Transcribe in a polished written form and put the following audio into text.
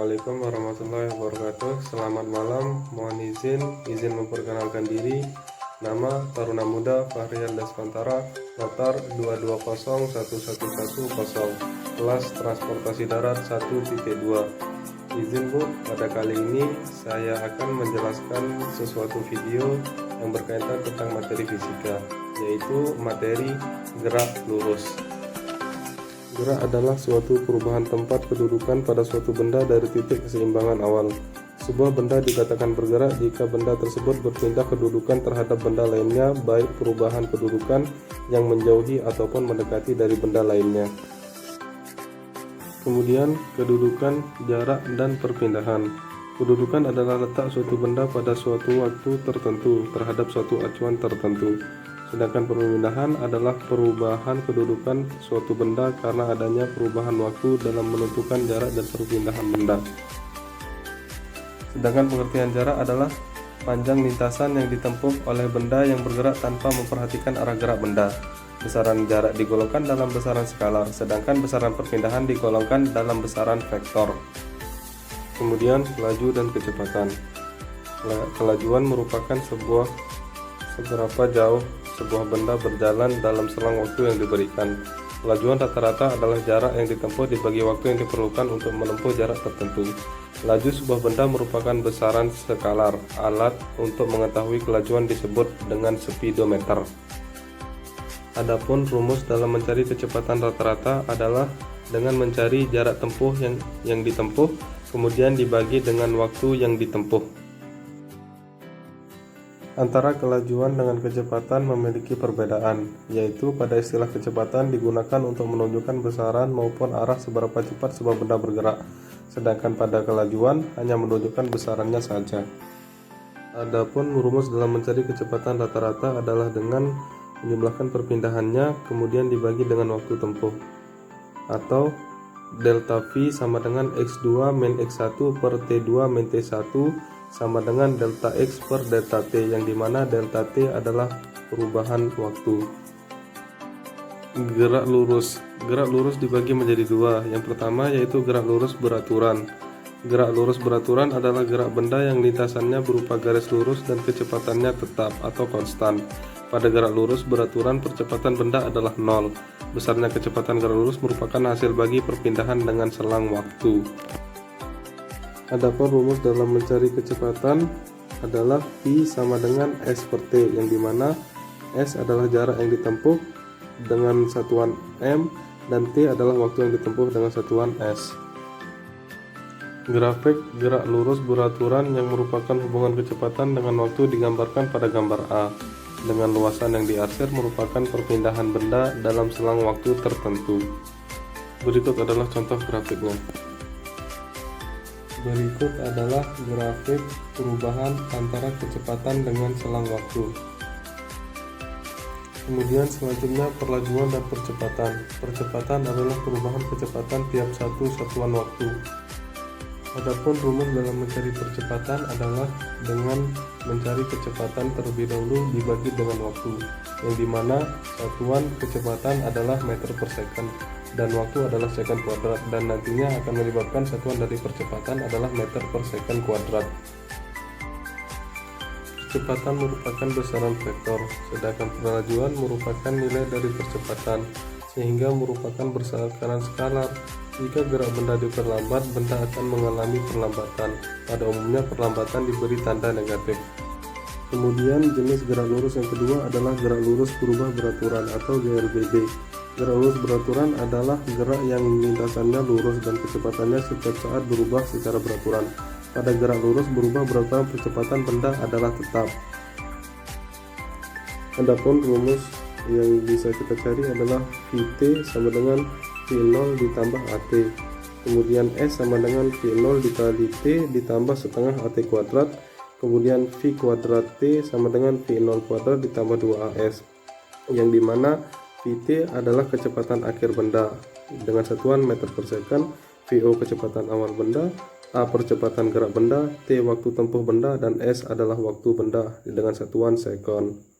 Assalamualaikum warahmatullahi wabarakatuh. Selamat malam. Mohon izin memperkenalkan diri. Nama Taruna Muda Fahrial Despantara, latar 22011110, kelas transportasi darat 1.2. Izin Bu, pada kali ini saya akan menjelaskan sesuatu video yang berkaitan tentang materi fisika, yaitu materi gerak lurus. Gerak adalah suatu perubahan tempat kedudukan pada suatu benda dari titik keseimbangan awal. Sebuah benda dikatakan bergerak jika benda tersebut berpindah kedudukan terhadap benda lainnya, baik perubahan kedudukan yang menjauhi ataupun mendekati dari benda lainnya. Kemudian, kedudukan, jarak, dan perpindahan. Kedudukan adalah letak suatu benda pada suatu waktu tertentu terhadap suatu acuan tertentu. Sedangkan perpindahan adalah perubahan kedudukan suatu benda karena adanya perubahan waktu dalam menentukan jarak dan perpindahan benda. Sedangkan pengertian jarak adalah panjang lintasan yang ditempuh oleh benda yang bergerak tanpa memperhatikan arah gerak benda. Besaran jarak digolongkan dalam besaran skalar, sedangkan besaran perpindahan digolongkan dalam besaran vektor. Kemudian laju dan kecepatan. Kelajuan merupakan seberapa jauh sebuah benda berjalan dalam selang waktu yang diberikan. Kelajuan rata-rata adalah jarak yang ditempuh dibagi waktu yang diperlukan untuk menempuh jarak tertentu. Laju sebuah benda merupakan besaran skalar. Alat untuk mengetahui kelajuan disebut dengan speedometer. Adapun rumus dalam mencari kecepatan rata-rata adalah dengan mencari jarak tempuh yang ditempuh, kemudian dibagi dengan waktu yang ditempuh. Antara kelajuan dengan kecepatan memiliki perbedaan, yaitu pada istilah kecepatan digunakan untuk menunjukkan besaran maupun arah seberapa cepat sebuah benda bergerak, sedangkan pada kelajuan hanya menunjukkan besarannya saja. Adapun rumus dalam mencari kecepatan rata-rata adalah dengan menjumlahkan perpindahannya kemudian dibagi dengan waktu tempuh, atau delta V sama dengan X2 min X1 per T2 min T1 sama dengan delta X per delta T, yang dimana delta T adalah perubahan waktu. Gerak lurus. Gerak lurus dibagi menjadi dua. Yang pertama yaitu gerak lurus beraturan. Gerak lurus beraturan adalah gerak benda yang lintasannya berupa garis lurus dan kecepatannya tetap atau konstan. Pada gerak lurus beraturan, percepatan benda adalah 0. Besarnya kecepatan gerak lurus merupakan hasil bagi perpindahan dengan selang waktu. Adapun rumus dalam mencari kecepatan adalah V sama dengan S per T, yang dimana S adalah jarak yang ditempuh dengan satuan M dan T adalah waktu yang ditempuh dengan satuan S. Grafik gerak lurus beraturan yang merupakan hubungan kecepatan dengan waktu digambarkan pada gambar A. Dengan luasan yang diarsir merupakan perpindahan benda dalam selang waktu tertentu. Berikut adalah contoh grafiknya. Berikut adalah grafik perubahan antara kecepatan dengan selang waktu. Kemudian selanjutnya perlajuan dan percepatan. Percepatan adalah perubahan kecepatan tiap satu satuan waktu. Adapun rumus dalam mencari percepatan adalah dengan mencari kecepatan terlebih dahulu dibagi dengan waktu, yang dimana satuan kecepatan adalah meter per second dan waktu adalah second kuadrat, dan nantinya akan menyebabkan satuan dari percepatan adalah meter per second kuadrat. Percepatan merupakan besaran vektor, sedangkan perlajuan merupakan nilai dari percepatan, sehingga merupakan besaran skalar. Jika gerak benda diperlambat, benda akan mengalami perlambatan. Pada umumnya perlambatan diberi tanda negatif. Kemudian jenis gerak lurus yang kedua adalah gerak lurus berubah beraturan atau GLBB. Gerak lurus beraturan adalah gerak yang lintasannya lurus dan kecepatannya setiap saat berubah secara beraturan. Pada gerak lurus berubah beraturan, percepatan benda adalah tetap. Adapun rumus yang bisa kita cari adalah Vt sama dengan V0 ditambah AT. Kemudian S sama dengan V0 dikali T ditambah setengah AT kuadrat. Kemudian V kuadrat T sama dengan V0 kuadrat ditambah 2AS, yang dimana Vt adalah kecepatan akhir benda dengan satuan meter per second, Vo kecepatan awal benda, A percepatan gerak benda, T waktu tempuh benda, dan S adalah waktu benda dengan satuan sekon.